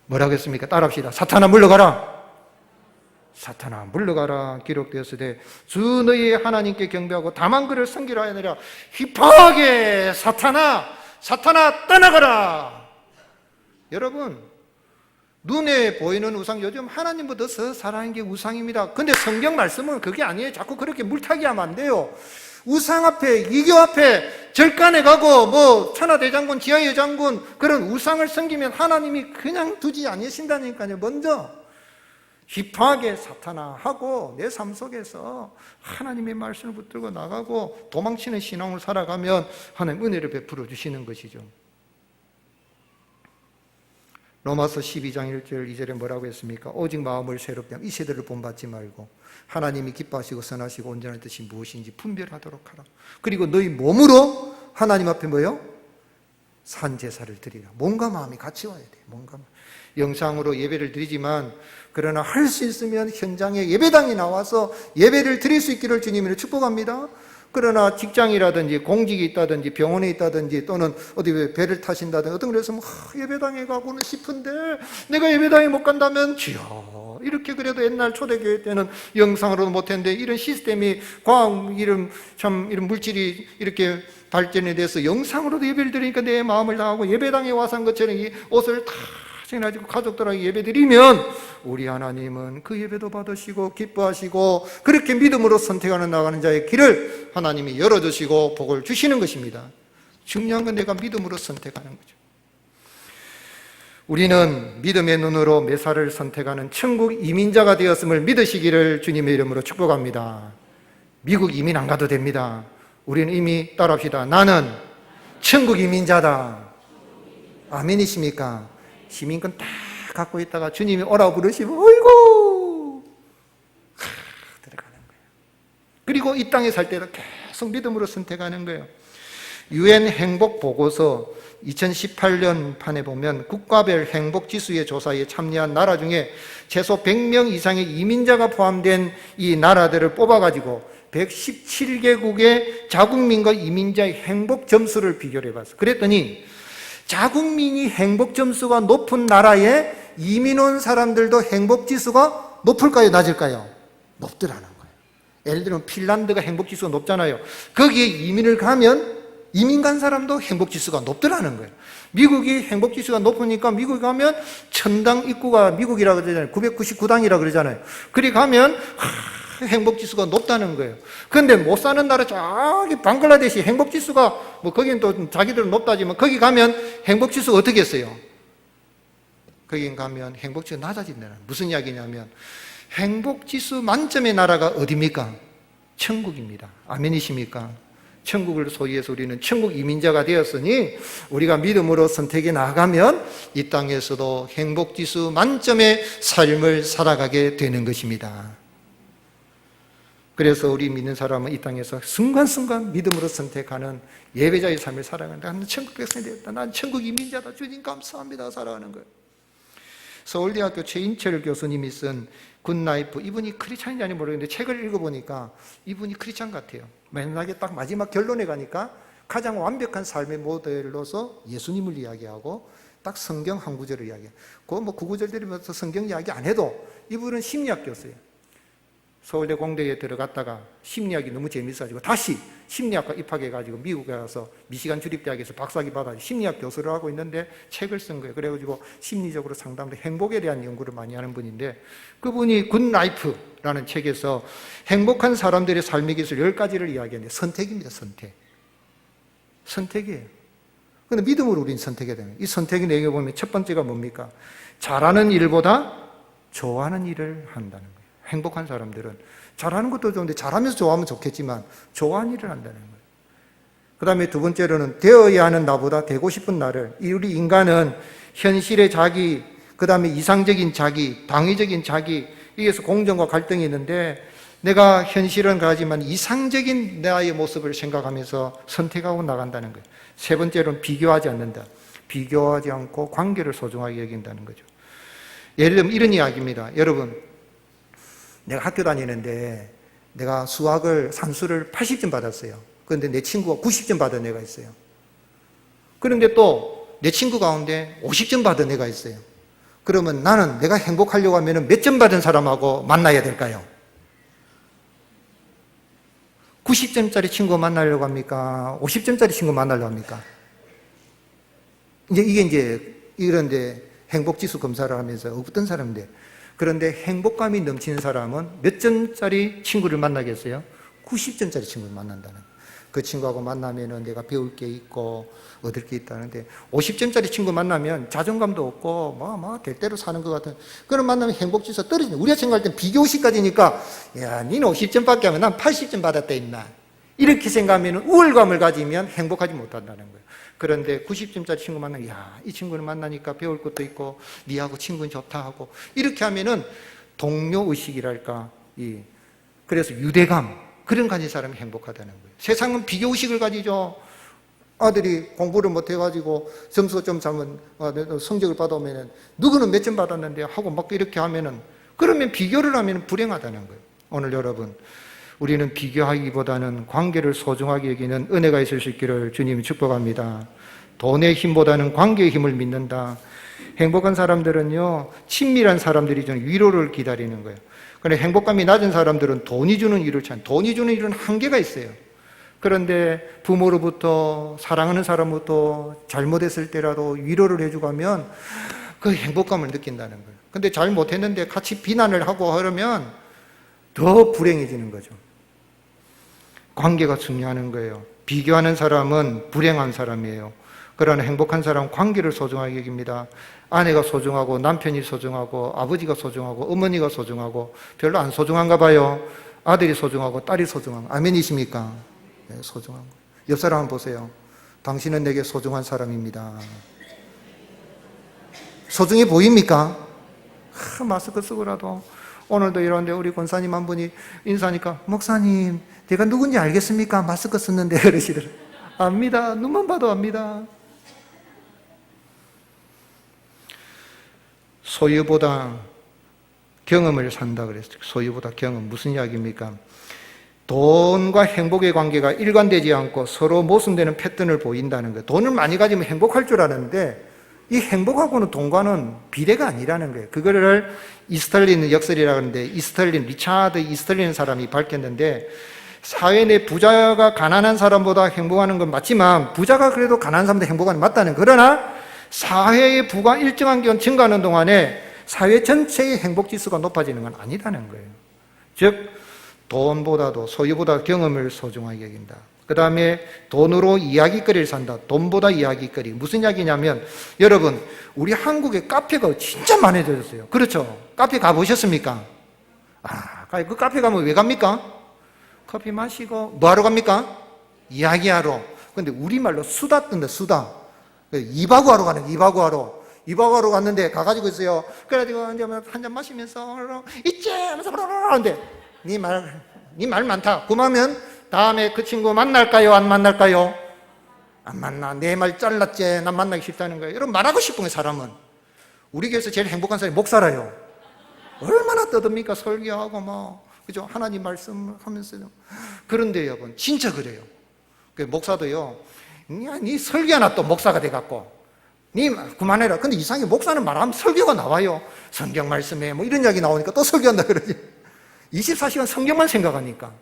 뭐라고 했습니까? 따라합시다. 사탄아 물러가라. 사탄아 물러가라. 기록되었으되 주 너희 하나님께 경배하고 다만 그를 섬기라 하느라 휘파하게 사탄아 떠나가라. 여러분, 눈에 보이는 우상, 요즘 하나님보다 더 사랑하는 게 우상입니다. 근데 성경 말씀은 그게 아니에요. 자꾸 그렇게 물타기 하면 안 돼요. 우상 앞에, 이교 앞에 절간에 가고 천하대장군, 지하여장군 그런 우상을 섬기면 하나님이 그냥 두지 않으신다니까요. 먼저 휘파하게 사탄아 하고 내 삶 속에서 하나님의 말씀을 붙들고 나가고 도망치는 신앙을 살아가면 하나님 은혜를 베풀어 주시는 것이죠. 로마서 12장 1절 2절에 뭐라고 했습니까? 오직 마음을 새롭게 하면 이 세대를 본받지 말고 하나님이 기뻐하시고 선하시고 온전한 뜻이 무엇인지 분별하도록 하라. 그리고 너희 몸으로 하나님 앞에 뭐요? 산제사를 드리라. 몸과 마음이 같이 와야 돼요. 몸과 마음. 영상으로 예배를 드리지만 그러나 할 수 있으면 현장에 예배당에 나와서 예배를 드릴 수 있기를 주님으로 축복합니다. 그러나 직장이라든지 공직이 있다든지 병원에 있다든지 또는 어디 배를 타신다든지 어떤 그래서 예배당에 가고는 싶은데 내가 예배당에 못 간다면 주여, 이렇게 그래도 옛날 초대교회 때는 영상으로도 못했는데 이런 시스템이 과학 이런 물질이 이렇게 발전이 돼서 영상으로도 예배를 드리니까 내 마음을 다하고 예배당에 와서 한 것처럼 이 옷을 다 가지고 가족들하고 예배드리면 우리 하나님은 그 예배도 받으시고 기뻐하시고 그렇게 믿음으로 선택하는 나가는 자의 길을 하나님이 열어주시고 복을 주시는 것입니다. 중요한 건 내가 믿음으로 선택하는 거죠. 우리는 믿음의 눈으로 메사를 선택하는 천국 이민자가 되었음을 믿으시기를 주님의 이름으로 축복합니다. 미국 이민 안 가도 됩니다. 우리는 이미 따라합시다. 나는 천국 이민자다. 아멘이십니까? 시민권 딱 갖고 있다가 주님이 오라고 부르시면 어이구 들어가는 거예요. 그리고 이 땅에 살 때도 계속 믿음으로 선택하는 거예요. UN 행복 보고서 2018년 판에 보면 국가별 행복 지수의 조사에 참여한 나라 중에 최소 100명 이상의 이민자가 포함된 이 나라들을 뽑아가지고 117개국의 자국민과 이민자의 행복 점수를 비교를 해봤어요. 그랬더니 자국민이 행복 점수가 높은 나라에 이민 온 사람들도 행복 지수가 높을까요? 낮을까요? 높더라는 거예요. 예를 들면 핀란드가 행복 지수가 높잖아요. 거기에 이민을 가면 이민 간 사람도 행복 지수가 높더라는 거예요. 미국이 행복 지수가 높으니까 미국 가면 천당 입구가 미국이라고 그러잖아요. 999당이라고 그러잖아요. 그리 가면 행복 지수가 높다는 거예요. 그런데 못 사는 나라 저기 방글라데시 행복 지수가 뭐 거기는 또 자기들은 높다지만 거기 가면 행복 지수가 어떻게 했어요? 거기 가면 행복 지수가 낮아진다는 무슨 이야기냐면 행복 지수 만점의 나라가 어디입니까? 천국입니다. 아멘이십니까? 천국을 소유해서 우리는 천국 이민자가 되었으니 우리가 믿음으로 선택해 나가면 이 땅에서도 행복지수 만점의 삶을 살아가게 되는 것입니다. 그래서 우리 믿는 사람은 이 땅에서 순간순간 믿음으로 선택하는 예배자의 삶을 살아가는데 나는 천국 백성이 되었다. 난 천국 이민자다. 주님 감사합니다. 살아가는 거예요. 서울대학교 최인철 교수님이 쓴 굿라이프, 이분이 크리스찬인지 모르겠는데 책을 읽어보니까 이분이 크리스찬 같아요. 맨날에 딱 마지막 결론에 가니까 가장 완벽한 삶의 모델로서 예수님을 이야기하고 딱 성경 한 구절을 이야기해요. 그 뭐 구구절 들으면서 성경 이야기 안 해도 이분은 심리학 교수예요. 서울대 공대에 들어갔다가 심리학이 너무 재밌어가지고 다시 심리학과 입학해가지고 미국에 가서 미시간 주립대학에서 박사학위 받아 심리학 교수를 하고 있는데 책을 쓴 거예요. 그래가지고 심리적으로 상담도 행복에 대한 연구를 많이 하는 분인데 그분이 굿라이프라는 책에서 행복한 사람들의 삶의 기술 10가지를 이야기하는데 선택입니다. 선택이에요. 근데 믿음으로 우리는 선택해야 됩니다. 이 선택의 내용을 보면 첫 번째가 뭡니까? 잘하는 일보다 좋아하는 일을 한다는 거예요. 행복한 사람들은 잘하는 것도 좋은데 잘하면서 좋아하면 좋겠지만 좋아하는 일을 한다는 거예요. 그 다음에 두 번째로는 되어야 하는 나보다 되고 싶은 나를. 우리 인간은 현실의 자기, 그 다음에 이상적인 자기, 당위적인 자기, 여기에서 공정과 갈등이 있는데 내가 현실은 가지만 이상적인 나의 모습을 생각하면서 선택하고 나간다는 거예요. 세 번째로는 비교하지 않는다. 비교하지 않고 관계를 소중하게 여긴다는 거죠. 예를 들면 이런 이야기입니다. 여러분, 내가 학교 다니는데 내가 산수를 80점 받았어요. 그런데 내 친구가 90점 받은 애가 있어요. 그런데 또 내 친구 가운데 50점 받은 애가 있어요. 그러면 나는 내가 행복하려고 하면 몇 점 받은 사람하고 만나야 될까요? 90점짜리 친구 만나려고 합니까? 50점짜리 친구 만나려고 합니까? 이런데 행복지수 검사를 하면서 어떤 사람인데 그런데 행복감이 넘치는 사람은 몇 점짜리 친구를 만나겠어요? 90점짜리 친구를 만난다는 거예요. 그 친구하고 만나면 내가 배울 게 있고 얻을 게 있다는데 50점짜리 친구 만나면 자존감도 없고 될 대로 사는 것 같은 그런 만나면 행복지수가 떨어지는 우리가 생각할 땐 비교의식까지니까 야, 니는 50점밖에 하면 난 80점 받았다 임마 이렇게 생각하면 우울감을 가지면 행복하지 못한다는 거예요. 그런데 90점짜리 친구 만나면 야, 이 친구를 만나니까 배울 것도 있고 니하고 친구는 좋다 하고 이렇게 하면은 동료의식이랄까 그래서 유대감 그런 가진 사람이 행복하다는 거예요. 세상은 비교의식을 가지죠. 아들이 공부를 못해가지고 점수가 좀 잘못 성적을 받아오면은 누구는 몇 점 받았는데 하고 막 이렇게 하면은 그러면 비교를 하면 불행하다는 거예요. 오늘 여러분 우리는 비교하기보다는 관계를 소중하게 여기는 은혜가 있을 수 있기를 주님이 축복합니다. 돈의 힘보다는 관계의 힘을 믿는다. 행복한 사람들은요 친밀한 사람들이 좀 위로를 기다리는 거예요. 그런데 행복감이 낮은 사람들은 돈이 주는 위로를 찾는 돈이 주는 위로는 한계가 있어요. 그런데 부모로부터 사랑하는 사람부터 잘못했을 때라도 위로를 해주고 하면 그 행복감을 느낀다는 거예요. 근데 잘못했는데 같이 비난을 하고 하려면 더 불행해지는 거죠. 관계가 중요한 거예요. 비교하는 사람은 불행한 사람이에요. 그러나 행복한 사람은 관계를 소중하게 여깁니다. 아내가 소중하고 남편이 소중하고 아버지가 소중하고 어머니가 소중하고 별로 안 소중한가 봐요. 아들이 소중하고 딸이 소중한 거. 아멘이십니까? 네, 소중한 거. 옆 사람 한번 보세요. 당신은 내게 소중한 사람입니다. 소중해 보입니까? 마스크 쓰고라도 오늘도 이러는데 우리 권사님 한 분이 인사하니까 목사님 내가 누군지 알겠습니까? 마스크 썼는데 그러시더라고요. 압니다. 눈만 봐도 압니다. 소유보다 경험을 산다 그랬어요. 소유보다 경험. 무슨 이야기입니까? 돈과 행복의 관계가 일관되지 않고 서로 모순되는 패턴을 보인다는 거예요. 돈을 많이 가지면 행복할 줄 아는데 이 행복하고는 돈과는 비례가 아니라는 거예요. 그거를 이스털린 역설이라고 하는데 리차드 이스털린 사람이 밝혔는데 사회 내 부자가 가난한 사람보다 행복하는 건 맞지만 부자가 그래도 가난한 사람보다 행복한 건 맞다는 거예요. 그러나 사회의 부가 일정한 기간 증가하는 동안에 사회 전체의 행복 지수가 높아지는 건 아니라는 거예요. 즉 돈보다도 소유보다 경험을 소중하게 여긴다. 그 다음에 돈으로 이야기거리를 산다. 돈보다 이야기거리. 무슨 이야기냐면 여러분 우리 한국에 카페가 진짜 많아졌어요. 그렇죠? 카페 가보셨습니까? 그 카페 가면 왜 갑니까? 커피 마시고 뭐하러 갑니까? 이야기하러. 근데 우리말로 수다 뜬다. 수다. 이바구하러 가는 거예요. 이바구하러 갔는데 가가지고 있어요. 그래가지고 한잔 마시면서 있지 하면서 하는데 네 말 많다. 그러면 다음에 그 친구 만날까요? 안 만날까요? 안 만나. 내 말 잘랐지. 난 만나기 싫다는 거예요. 여러분 말하고 싶은 거예요. 사람은. 우리 교회에서 제일 행복한 사람이 목사라요. 얼마나 떠듭니까? 설교하고 뭐 그죠? 하나님 말씀하면서요. 그런데 여러분 진짜 그래요. 그 목사도요. 니 설교 하나 또 목사가 돼갖고 니 그만해라. 근데 이상하게 목사는 말하면 설교가 나와요. 성경 말씀에 뭐 이런 이야기 나오니까 또 설교한다 그러지. 24시간 성경만 생각하니까.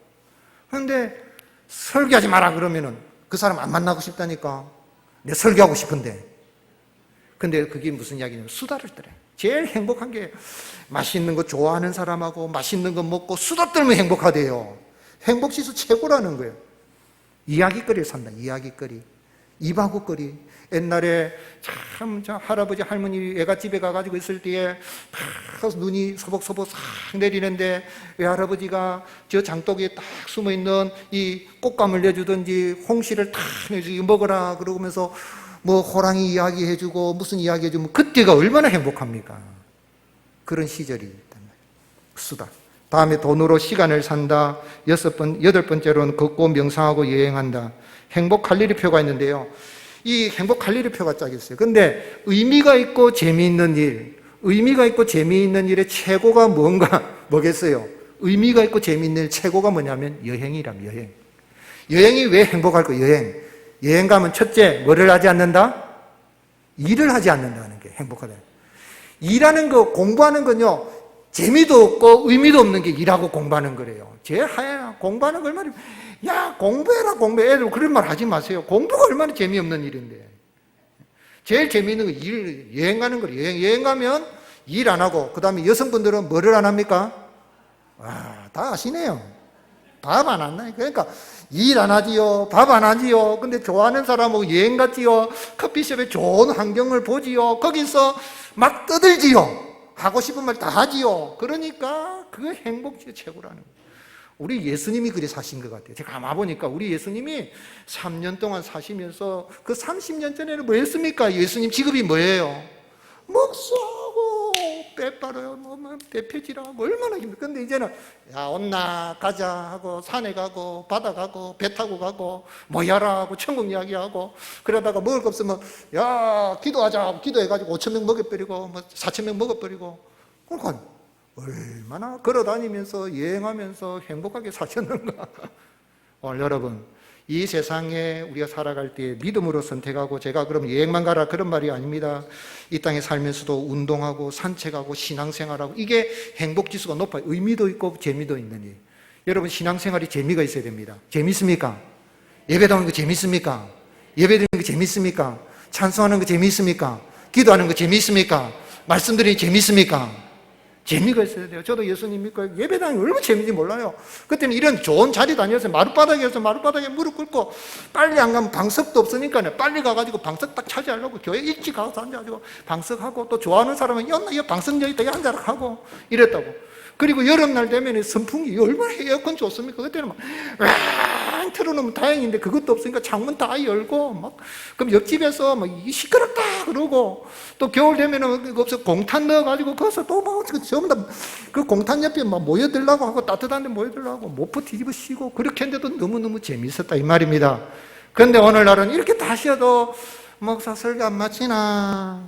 그런데 설교하지 마라 그러면은 그 사람 안 만나고 싶다니까. 내 설교하고 싶은데. 근데 그게 무슨 이야기냐면 수다를 떨어요. 제일 행복한 게 맛있는 거 좋아하는 사람하고 맛있는 거 먹고 수다 떨면 행복하대요. 행복지수 최고라는 거예요. 이야기거리를 산다. 이야기거리. 이바구거리. 옛날에 참 할아버지 할머니 애가집에 가가지고 있을 때에 탁 눈이 서벅서벅 싹 내리는데 외할아버지가 저 장독에 딱 숨어있는 이 꽃감을 내주든지 홍시를 탁 내주고 먹어라 그러면서 뭐 호랑이 이야기해주고 무슨 이야기해주면 그때가 얼마나 행복합니까? 그런 시절이 있단 말이에요. 수다. 다음에 돈으로 시간을 산다. 여덟 번째로는 걷고 명상하고 여행한다. 행복 칼로리표가 있는데요. 이 행복 칼로리표가 쫙 있어요. 근데 의미가 있고 재미있는 일, 의미가 있고 재미있는 일의 최고가 뭐겠어요? 의미가 있고 재미있는 일 최고가 뭐냐면 여행이랍니다. 여행. 여행이 왜 행복할까? 여행 가면 첫째 뭐를 하지 않는다? 일을 하지 않는다는 게 행복하다. 일하는 거 공부하는 건요 재미도 없고 의미도 없는 게 일하고 공부하는 거래요. 제일 하야 공부하는 거 얼마나 야 공부해라 공부해. 애들 그런 말 하지 마세요. 공부가 얼마나 재미없는 일인데. 제일 재미있는 거 일, 여행 가는 거예요. 여행 가면 일 안 하고 그 다음에 여성분들은 뭐를 안 합니까? 다 아시네요. 밥 안 한다. 그러니까 일 안 하지요. 밥 안 하지요. 근데 좋아하는 사람하고 여행 갔지요. 커피숍에 좋은 환경을 보지요. 거기서 막 떠들지요. 하고 싶은 말 다 하지요. 그러니까 그게 행복이 최고라는 거예요. 우리 예수님이 그래 사신 것 같아요. 제가 가만 보니까 우리 예수님이 3년 동안 사시면서 그 30년 전에는 뭐 했습니까? 예수님 직업이 뭐예요? 목수하고 빼빠려요. 뭐 대표지라고 얼마나 힘들어. 근데 이제는 야 온나 가자 하고 산에 가고 바다 가고 배 타고 가고 모여라 하고 천국 이야기하고 그러다가 먹을 거 없으면 야 기도하자 하고 기도해가지고 5,000명 먹여버리고 뭐 4,000명 먹어버리고 그러니까 얼마나 걸어다니면서 여행하면서 행복하게 사셨는가. 오늘 여러분 이 세상에 우리가 살아갈 때 믿음으로 선택하고 제가 그럼 여행만 가라 그런 말이 아닙니다. 이 땅에 살면서도 운동하고 산책하고 신앙생활하고 이게 행복지수가 높아요. 의미도 있고 재미도 있는 일. 여러분 신앙생활이 재미가 있어야 됩니다. 재밌습니까? 예배드리는 거 재밌습니까? 예배드리는 거 재밌습니까? 찬송하는 거 재밌습니까? 기도하는 거 재밌습니까? 말씀드리는 거 재밌습니까? 재미가 있어야 돼요. 저도 예수님 믿고 예배당이 얼마나 재미인지 몰라요. 그때는 이런 좋은 자리 다녔어요. 마룻바닥에서 마룻바닥에 무릎 꿇고 빨리 안 가면 방석도 없으니까 빨리 가가지고 방석 딱 차지하려고 교회 일찍 가서 앉아가지고 방석하고 또 좋아하는 사람은 이 방석 여기 있다 앉아라 하고 이랬다고. 그리고 여름날 되면 선풍기 얼마나 에어컨 좋습니까? 그때는 막 틀어놓으면 다행인데 그것도 없으니까 창문 다 열고 막 그럼 옆집에서 막 시끄럽다 그러고 또 겨울 되면은 거기서 공탄 넣어가지고 거기서 또 막 전부 다 그 공탄 옆에 막 모여들라고 하고 따뜻한 데 모여들라고 모포 뒤집어 씌고 그렇게 했는데도 너무너무 재미있었다 이 말입니다. 그런데 오늘날은 이렇게 다 쉬어도 목사 설교 안 마치나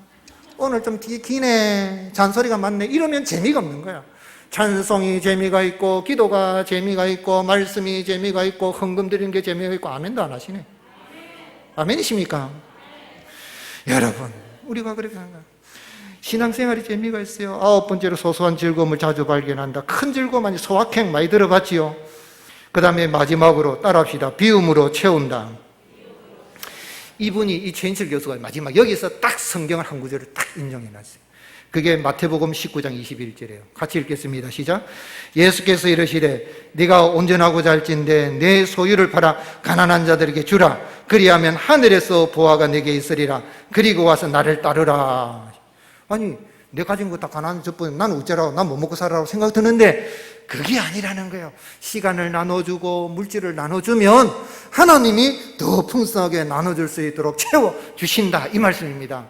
오늘 좀 기네 잔소리가 많네 이러면 재미가 없는 거야. 찬송이 재미가 있고 기도가 재미가 있고 말씀이 재미가 있고 헌금 드리는 게 재미가 있고 아멘도 안 하시네. 아멘이십니까? 여러분 우리가 그렇게 하는 거야. 신앙생활이 재미가 있어요. 9번째로 소소한 즐거움을 자주 발견한다. 큰 즐거움 아니 소확행 많이 들어봤지요. 그 다음에 마지막으로 따라합시다. 비움으로 채운다. 이분이 이 최인철 교수가 마지막 여기서 딱 성경을 한 구절을 딱 인용해놨어요. 그게 마태복음 19장 21절이에요. 같이 읽겠습니다. 시작. 예수께서 이르시되 네가 온전하고자 할진대 내 소유를 팔아 가난한 자들에게 주라. 그리하면 하늘에서 보화가 내게 있으리라. 그리고 와서 나를 따르라. 아니 내 가진 거 다 가난한 저뿐 나는 어쩌라고 난 못 먹고 살아라고 생각 드는데 그게 아니라는 거예요. 시간을 나눠주고 물질을 나눠주면 하나님이 더 풍성하게 나눠줄 수 있도록 채워주신다 이 말씀입니다.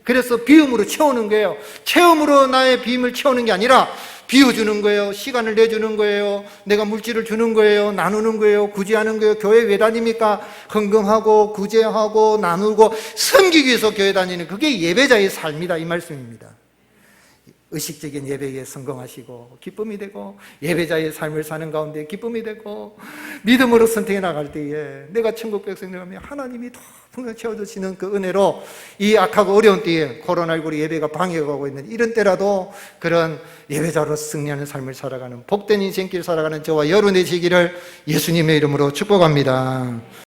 그래서 비움으로 채우는 거예요. 체험으로 나의 비움을 채우는 게 아니라 비워주는 거예요. 시간을 내주는 거예요. 내가 물질을 주는 거예요. 나누는 거예요. 구제하는 거예요. 교회 왜 다닙니까? 헌금하고 구제하고 나누고 섬기기 위해서 교회 다니는 그게 예배자의 삶이다 이 말씀입니다. 의식적인 예배에 성공하시고 기쁨이 되고 예배자의 삶을 사는 가운데 기쁨이 되고 믿음으로 선택해 나갈 때에 내가 천국 백성이라면 하나님이 더 풍성히 채워주시는 그 은혜로 이 악하고 어려운 때에 코로나19로 예배가 방해가고 있는 이런 때라도 그런 예배자로 승리하는 삶을 살아가는 복된 인생길 살아가는 저와 여러분 되시기를 예수님의 이름으로 축복합니다.